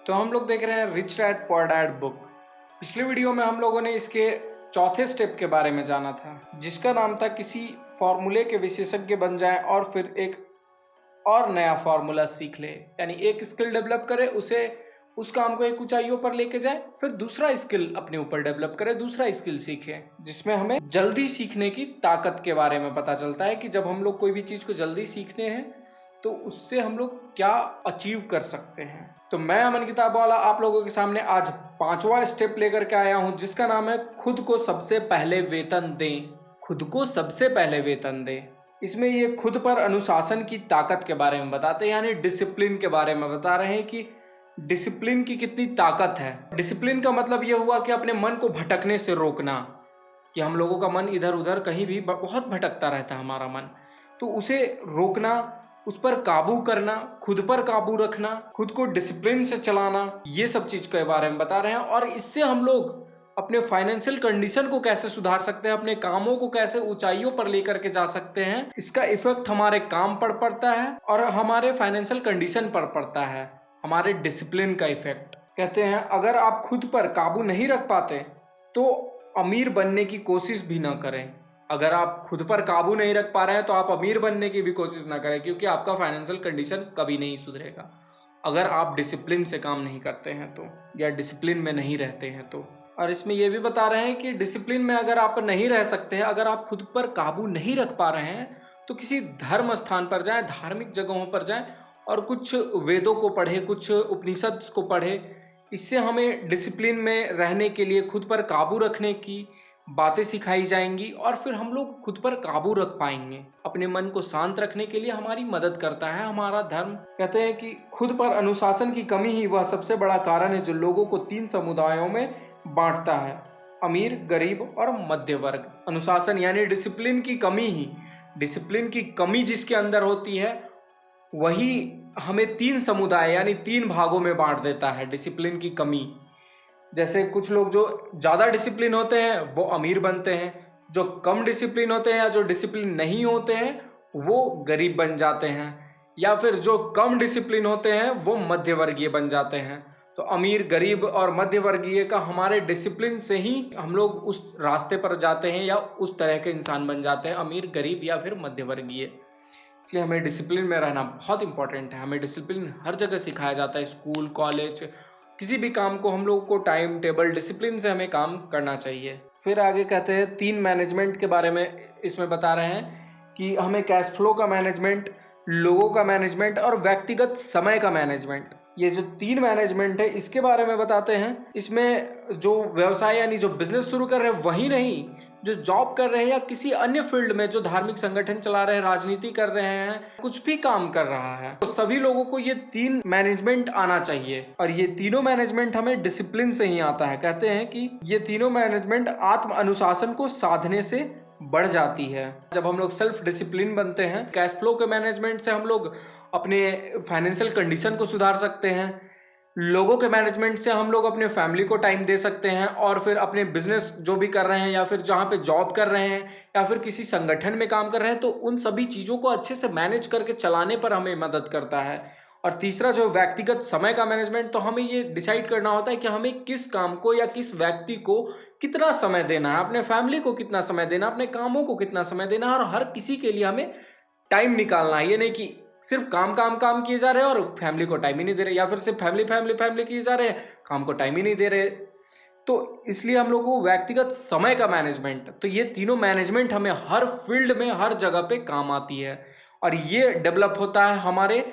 तो हम लोग देख रहे हैं rich dad poor dad book. पिछले वीडियो में हम लोगों ने इसके चौथे स्टेप के बारे में जाना था, जिसका नाम था किसी फॉर्मूले के विशेषज्ञ बन जाएं और फिर एक और नया फॉर्मूला सीख ले। यानी एक स्किल डेवलप करे, उसे उस काम को एक ऊंचाइयों पर लेके जाए, फिर दूसरा स्किल अपने ऊपर डेवलप करे, दूसरा स्किल सीखे, जिसमें हमें जल्दी सीखने की ताकत के बारे में पता चलता है कि जब हम लोग कोई भी चीज़ को जल्दी सीखते हैं तो उससे हम लोग क्या अचीव कर सकते हैं। तो मैं अमन किताब वाला आप लोगों के सामने आज पांचवा स्टेप लेकर के आया हूं, जिसका नाम है खुद को सबसे पहले वेतन दें। खुद को सबसे पहले वेतन दें। इसमें ये खुद पर अनुशासन की ताकत के बारे में बताते हैं, यानी डिसिप्लिन के बारे में बता रहे हैं कि डिसिप्लिन की कितनी ताकत है। डिसिप्लिन का मतलब ये हुआ कि अपने मन को भटकने से रोकना, कि हम लोगों का मन इधर उधर कहीं भी बहुत भटकता रहता है हमारा मन, तो उसे रोकना, उस पर काबू करना, खुद पर काबू रखना, खुद को डिसिप्लिन से चलाना, ये सब चीज के बारे में बता रहे हैं। और इससे हम लोग अपने फाइनेंशियल कंडीशन को कैसे सुधार सकते हैं, अपने कामों को कैसे ऊंचाइयों पर लेकर के जा सकते हैं, इसका इफेक्ट हमारे काम पर पड़ता है और हमारे फाइनेंशियल कंडीशन पर पड़ता है, हमारे डिसिप्लिन का इफेक्ट। कहते हैं अगर आप खुद पर काबू नहीं रख पाते तो अमीर बनने की कोशिश भी ना करें। अगर आप खुद पर काबू नहीं रख पा रहे हैं तो आप अमीर बनने की भी कोशिश ना करें, क्योंकि आपका फाइनेंशियल कंडीशन कभी नहीं सुधरेगा अगर आप डिसिप्लिन से काम नहीं करते हैं तो, या डिसिप्लिन में नहीं रहते हैं तो। और इसमें यह भी बता रहे हैं कि डिसिप्लिन में अगर आप नहीं रह सकते हैं, अगर आप खुद पर काबू नहीं रख पा रहे हैं, तो किसी धर्म स्थान पर जाएं, धार्मिक जगहों पर जाएं और कुछ वेदों को पढ़े, कुछ उपनिषद को पढ़े। इससे हमें डिसिप्लिन में रहने के लिए, खुद पर काबू रखने की बातें सिखाई जाएंगी और फिर हम लोग खुद पर काबू रख पाएंगे। अपने मन को शांत रखने के लिए हमारी मदद करता है हमारा धर्म। कहते हैं कि खुद पर अनुशासन की कमी ही वह सबसे बड़ा कारण है जो लोगों को 3 समुदायों में बांटता है: अमीर, गरीब और मध्य वर्ग। अनुशासन यानी डिसिप्लिन की कमी ही, डिसिप्लिन की कमी जिसके अंदर होती है वही हमें 3 समुदाय यानी 3 भागों में बांट देता है। डिसिप्लिन की कमी, जैसे कुछ लोग जो ज़्यादा डिसिप्लिन होते हैं वो अमीर बनते हैं, जो कम डिसिप्लिन होते हैं या जो डिसिप्लिन नहीं होते हैं वो गरीब बन जाते हैं, या फिर जो कम डिसिप्लिन होते हैं वो मध्य वर्गीय बन जाते हैं। तो अमीर, गरीब और मध्य वर्गीय का हमारे डिसिप्लिन से ही हम लोग उस रास्ते पर जाते हैं या उस तरह के इंसान बन जाते हैं, अमीर, गरीब या फिर मध्य वर्गीय। इसलिए हमें डिसिप्लिन में रहना बहुत इंपॉर्टेंट है। हमें डिसिप्लिन हर जगह सिखाया जाता है, स्कूल, कॉलेज, किसी भी काम को हम लोग को टाइम टेबल, डिसिप्लिन से हमें काम करना चाहिए। फिर आगे कहते हैं 3 मैनेजमेंट के बारे में इसमें बता रहे हैं कि हमें कैश फ्लो का मैनेजमेंट, लोगों का मैनेजमेंट और व्यक्तिगत समय का मैनेजमेंट, ये जो 3 मैनेजमेंट है इसके बारे में बताते हैं। इसमें जो व्यवसाय यानी जो बिजनेस शुरू कर रहे हैं वही नहीं, जो जॉब कर रहे हैं या किसी अन्य फील्ड में जो धार्मिक संगठन चला रहे हैं, राजनीति कर रहे हैं, कुछ भी काम कर रहा है, तो सभी लोगों को ये 3 मैनेजमेंट आना चाहिए। और ये तीनों मैनेजमेंट हमें डिसिप्लिन से ही आता है। कहते हैं कि ये तीनों मैनेजमेंट आत्म अनुशासन को साधने से बढ़ जाती है। जब हम लोग सेल्फ डिसिप्लिन बनते हैं, कैश फ्लो के मैनेजमेंट से हम लोग अपने फाइनेंशियल कंडीशन को सुधार सकते हैं, लोगों के मैनेजमेंट से हम लोग अपने फैमिली को टाइम दे सकते हैं, और फिर अपने बिजनेस जो भी कर रहे हैं या फिर जहाँ पे जॉब कर रहे हैं या फिर किसी संगठन में काम कर रहे हैं, तो उन सभी चीज़ों को अच्छे से मैनेज करके चलाने पर हमें मदद करता है। और तीसरा जो व्यक्तिगत समय का मैनेजमेंट, तो हमें ये डिसाइड करना होता है कि हमें किस काम को या किस व्यक्ति को कितना समय देना है, अपने फैमिली को कितना समय देना, अपने कामों को कितना समय देना है, और हर किसी के लिए हमें टाइम निकालना है। ये नहीं कि सिर्फ काम काम काम किए जा रहे हैं और फैमिली को टाइम ही नहीं दे रहे, या फिर सिर्फ फैमिली फैमिली फैमिली किए जा रहे हैं, काम को टाइम ही नहीं दे रहे। तो इसलिए हम लोग को व्यक्तिगत समय का मैनेजमेंट, तो ये तीनों मैनेजमेंट हमें हर फील्ड में, हर जगह पे काम आती है। और ये डेवलप होता है हमारे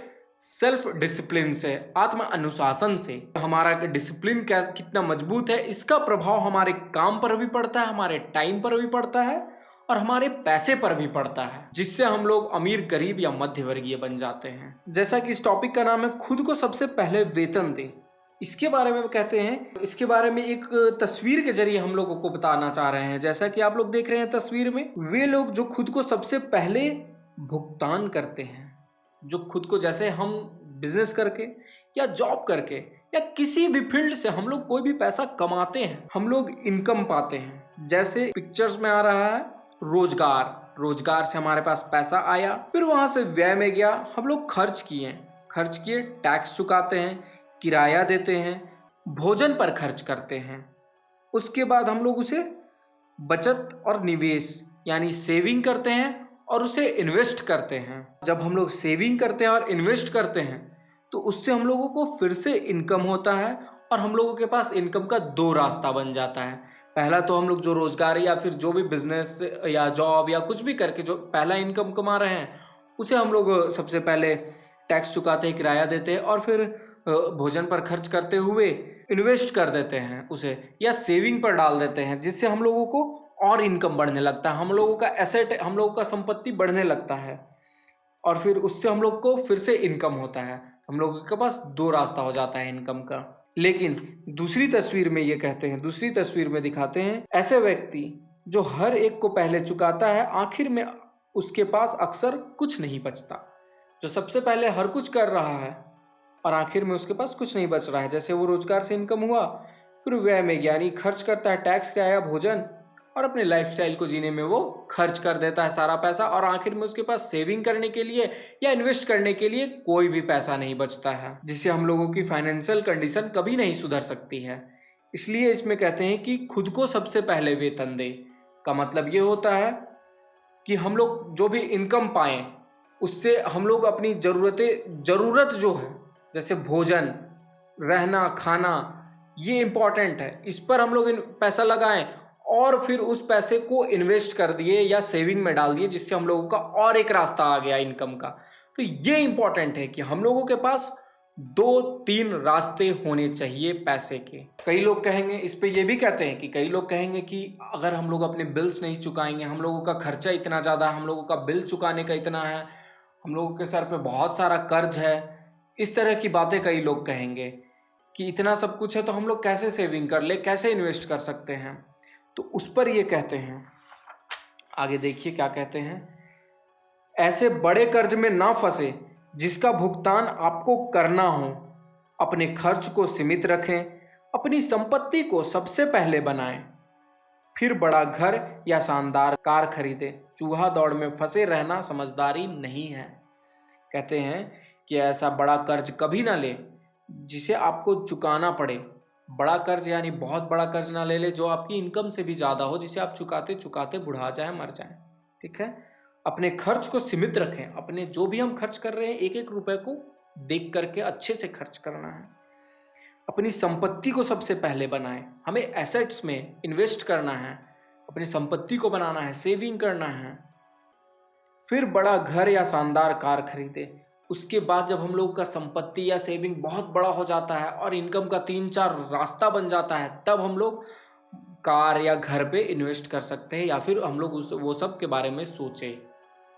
सेल्फ डिसिप्लिन से, आत्म अनुशासन से। हमारा डिसिप्लिन क्या कितना मजबूत है, इसका प्रभाव हमारे काम पर भी पड़ता है, हमारे टाइम पर भी पड़ता है और हमारे पैसे पर भी पड़ता है, जिससे हम लोग अमीर, गरीब या मध्य वर्गीय बन जाते हैं। जैसा कि इस टॉपिक का नाम है खुद को सबसे पहले वेतन दें, इसके बारे में कहते हैं, इसके बारे में एक तस्वीर के जरिए हम लोगों को बताना चाह रहे हैं। जैसा कि आप लोग देख रहे हैं तस्वीर में, वे लोग जो खुद को सबसे पहले भुगतान करते हैं, जो खुद को, जैसे हम बिजनेस करके या जॉब करके या किसी भी फील्ड से हम लोग कोई भी पैसा कमाते हैं, हम लोग इनकम पाते हैं। जैसे पिक्चर्स में आ रहा है रोजगार, रोजगार से हमारे पास पैसा आया, फिर वहां से व्यय में गया, हम लोग खर्च किए, टैक्स चुकाते हैं, किराया देते हैं, भोजन पर खर्च करते हैं। उसके बाद हम लोग उसे बचत और निवेश यानी सेविंग करते हैं और उसे इन्वेस्ट करते हैं। जब हम लोग सेविंग करते हैं और इन्वेस्ट करते हैं तो उससे हम लोगों को फिर से इनकम होता है और हम लोगों के पास इनकम का दो रास्ता बन जाता है। पहला तो हम लोग जो रोजगार या फिर जो भी बिजनेस या जॉब या कुछ भी करके जो पहला इनकम कमा रहे हैं उसे हम लोग सबसे पहले टैक्स चुकाते हैं, किराया देते हैं और फिर भोजन पर खर्च करते हुए इन्वेस्ट कर देते हैं उसे या सेविंग पर डाल देते हैं, जिससे हम लोगों को और इनकम बढ़ने लगता है, हम लोगों का एसेट, हम लोगों का संपत्ति बढ़ने लगता है और फिर उससे हम लोग को फिर से इनकम होता है। हम लोगों के पास दो रास्ता हो जाता है इनकम का। लेकिन दूसरी तस्वीर में ये कहते हैं, दूसरी तस्वीर में दिखाते हैं ऐसे व्यक्ति जो हर एक को पहले चुकाता है, आखिर में उसके पास अक्सर कुछ नहीं बचता। जो सबसे पहले हर कुछ कर रहा है और आखिर में उसके पास कुछ नहीं बच रहा है। जैसे वो रोजगार से इनकम हुआ, फिर व्यय में यानी खर्च करता है, टैक्स, किराया, भोजन और अपने लाइफस्टाइल को जीने में वो खर्च कर देता है सारा पैसा और आखिर में उसके पास सेविंग करने के लिए या इन्वेस्ट करने के लिए कोई भी पैसा नहीं बचता है, जिससे हम लोगों की फाइनेंशियल कंडीशन कभी नहीं सुधर सकती है। इसलिए इसमें कहते हैं कि खुद को सबसे पहले वेतन दे का मतलब ये होता है कि हम लोग जो भी इनकम पाएं उससे हम लोग अपनी ज़रूरत जो है जैसे भोजन, रहना, खाना, ये इम्पॉर्टेंट है, इस पर हम लोग पैसा लगाएं और फिर उस पैसे को इन्वेस्ट कर दिए या सेविंग में डाल दिए, जिससे हम लोगों का और एक रास्ता आ गया इनकम का। तो ये इम्पॉर्टेंट है कि हम लोगों के पास 2-3 रास्ते होने चाहिए पैसे के। कई लोग कहेंगे, इस पे ये भी कहते हैं कि कई लोग कहेंगे कि अगर हम लोग अपने बिल्स नहीं चुकाएंगे, हम लोगों का खर्चा इतना ज़्यादा है, हम लोगों का बिल चुकाने का इतना है, हम लोगों के सर पे बहुत सारा कर्ज है, इस तरह की बातें कई लोग कहेंगे कि इतना सब कुछ है तो हम लोग कैसे सेविंग कर ले, कैसे इन्वेस्ट कर सकते हैं। तो उस पर ये कहते हैं, आगे देखिए क्या कहते हैं, ऐसे बड़े कर्ज में ना फंसे जिसका भुगतान आपको करना हो। अपने खर्च को सीमित रखें, अपनी संपत्ति को सबसे पहले बनाएं, फिर बड़ा घर या शानदार कार खरीदें। चूहा दौड़ में फंसे रहना समझदारी नहीं है। कहते हैं कि ऐसा बड़ा कर्ज कभी ना ले जिसे आपको चुकाना पड़े। बड़ा कर्ज यानी बहुत बड़ा कर्ज ना ले जो आपकी इनकम से भी ज़्यादा हो, जिसे आप चुकाते चुकाते बुढ़ा जाए, मर जाए। ठीक है, अपने खर्च को सीमित रखें। अपने जो भी हम खर्च कर रहे हैं एक एक रुपए को देख करके अच्छे से खर्च करना है। अपनी संपत्ति को सबसे पहले बनाएं, हमें एसेट्स में इन्वेस्ट करना है, अपनी संपत्ति को बनाना है, सेविंग करना है। फिर बड़ा घर या शानदार कार खरीदे। उसके बाद जब हम लोग का संपत्ति या सेविंग बहुत बड़ा हो जाता है और इनकम का 3-4 रास्ता बन जाता है, तब हम लोग कार या घर पे इन्वेस्ट कर सकते हैं या फिर हम लोग वो सब के बारे में सोचें।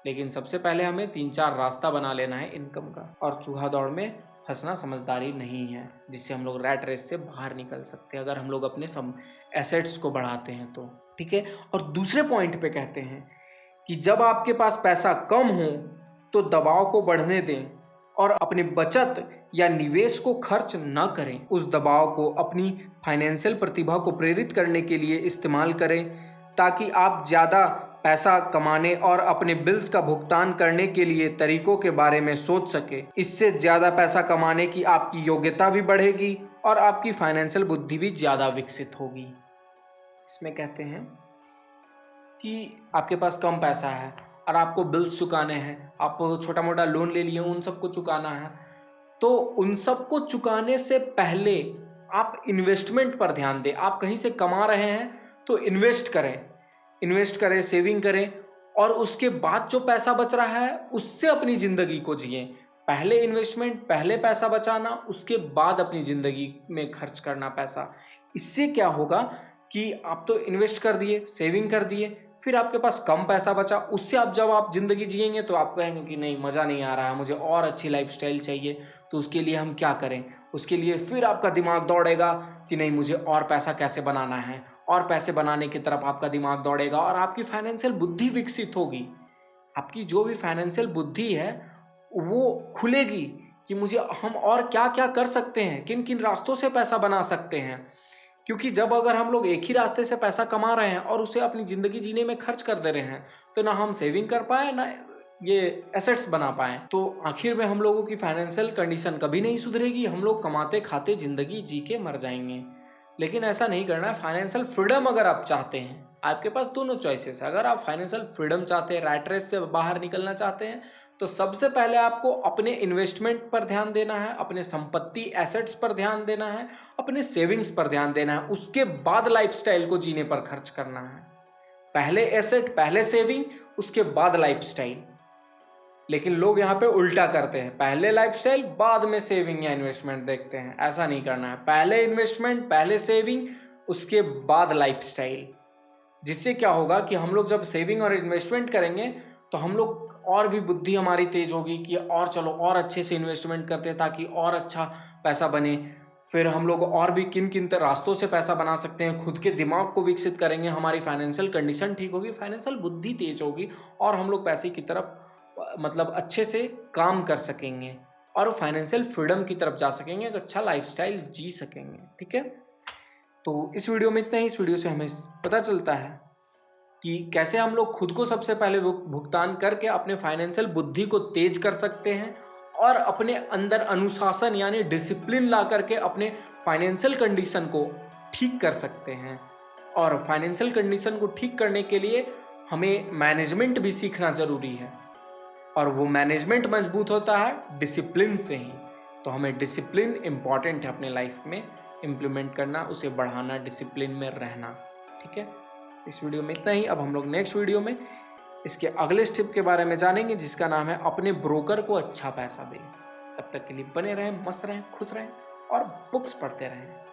लेकिन सबसे पहले हमें 3-4 रास्ता बना लेना है इनकम का। और चूहा दौड़ में फंसना समझदारी नहीं है, जिससे हम लोग रैट रेस से बाहर निकल सकते हैं अगर हम लोग अपने एसेट्स को बढ़ाते हैं तो। ठीक है, और दूसरे पॉइंट पे कहते हैं कि जब आपके पास पैसा कम हो तो दबाव को बढ़ने दें और अपनी बचत या निवेश को खर्च न करें। उस दबाव को अपनी फाइनेंशियल प्रतिभा को प्रेरित करने के लिए इस्तेमाल करें, ताकि आप ज़्यादा पैसा कमाने और अपने बिल्स का भुगतान करने के लिए तरीकों के बारे में सोच सके। इससे ज़्यादा पैसा कमाने की आपकी योग्यता भी बढ़ेगी और आपकी फाइनेंशियल बुद्धि भी ज़्यादा विकसित होगी। इसमें कहते हैं कि आपके पास कम पैसा है और आपको बिल्स चुकाने हैं, आप छोटा मोटा लोन ले लिए, उन सबको चुकाना है, तो उन सबको चुकाने से पहले आप इन्वेस्टमेंट पर ध्यान दें। आप कहीं से कमा रहे हैं तो इन्वेस्ट करें, सेविंग करें और उसके बाद जो पैसा बच रहा है उससे अपनी ज़िंदगी को जिएं। पहले इन्वेस्टमेंट, पहले पैसा बचाना, उसके बाद अपनी ज़िंदगी में खर्च करना पैसा। इससे क्या होगा कि आप तो इन्वेस्ट कर दिए, सेविंग कर दिए, फिर आपके पास कम पैसा बचा, उससे जब आप ज़िंदगी जिएंगे तो आप कहेंगे कि नहीं, मज़ा नहीं आ रहा है, मुझे और अच्छी लाइफस्टाइल चाहिए। तो उसके लिए हम क्या करें? उसके लिए फिर आपका दिमाग दौड़ेगा कि नहीं, मुझे और पैसा कैसे बनाना है, और पैसे बनाने की तरफ आपका दिमाग दौड़ेगा और आपकी फाइनेंशियल बुद्धि विकसित होगी। आपकी जो भी फाइनेंशियल बुद्धि है वो खुलेगी कि हम और क्या क्या कर सकते हैं, किन किन रास्तों से पैसा बना सकते हैं। क्योंकि जब अगर हम लोग एक ही रास्ते से पैसा कमा रहे हैं और उसे अपनी ज़िंदगी जीने में खर्च कर दे रहे हैं, तो ना हम सेविंग कर पाए, ना ये एसेट्स बना पाएँ। तो आखिर में हम लोगों की फाइनेंशियल कंडीशन कभी नहीं सुधरेगी, हम लोग कमाते खाते ज़िंदगी जी के मर जाएंगे। लेकिन ऐसा नहीं करना है। फाइनेंशियल फ्रीडम अगर आप चाहते हैं, आपके पास दोनों चॉइसेस है। अगर आप फाइनेंशियल फ्रीडम चाहते हैं, रैट रेस से बाहर निकलना चाहते हैं, तो सबसे पहले आपको अपने इन्वेस्टमेंट पर ध्यान देना है, अपने संपत्ति एसेट्स पर ध्यान देना है, अपने सेविंग्स पर ध्यान देना है। उसके बाद लाइफस्टाइल को जीने पर खर्च करना है। पहले एसेट, पहले सेविंग, उसके बाद लाइफस्टाइल। लेकिन लोग यहाँ पे उल्टा करते हैं, पहले लाइफस्टाइल बाद में सेविंग या इन्वेस्टमेंट देखते हैं। ऐसा नहीं करना है, पहले इन्वेस्टमेंट, पहले सेविंग, उसके बाद लाइफस्टाइल। जिससे क्या होगा कि हम लोग जब सेविंग और इन्वेस्टमेंट करेंगे तो हम लोग और भी बुद्धि हमारी तेज होगी कि और चलो और अच्छे से इन्वेस्टमेंट करते हैं ताकि और अच्छा पैसा बने। फिर हम लोग और भी किन किन रास्तों से पैसा बना सकते हैं, खुद के दिमाग को विकसित करेंगे, हमारी फाइनेंशियल कंडीशन ठीक होगी, फाइनेंशियल बुद्धि तेज होगी और हम लोग पैसे की तरफ मतलब अच्छे से काम कर सकेंगे और फाइनेंशियल फ्रीडम की तरफ जा सकेंगे, एक अच्छा लाइफस्टाइल जी सकेंगे। ठीक है, तो इस वीडियो में इतना ही। इस वीडियो से हमें पता चलता है कि कैसे हम लोग खुद को सबसे पहले भुगतान करके अपने फाइनेंशियल बुद्धि को तेज कर सकते हैं और अपने अंदर अनुशासन यानी डिसिप्लिन ला करके अपने फाइनेंशियल कंडीशन को ठीक कर सकते हैं। और फाइनेंशियल कंडीशन को ठीक करने के लिए हमें मैनेजमेंट भी सीखना जरूरी है और वो मैनेजमेंट मजबूत होता है डिसिप्लिन से ही। तो हमें डिसिप्लिन इम्पॉर्टेंट है अपने लाइफ में इम्प्लीमेंट करना, उसे बढ़ाना, डिसिप्लिन में रहना। ठीक है, इस वीडियो में इतना ही। अब हम लोग नेक्स्ट वीडियो में इसके अगले स्टेप के बारे में जानेंगे जिसका नाम है अपने ब्रोकर को अच्छा पैसा दें। तब तक के लिए बने रहें, मस्त रहें, खुश रहें और बुक्स पढ़ते रहें।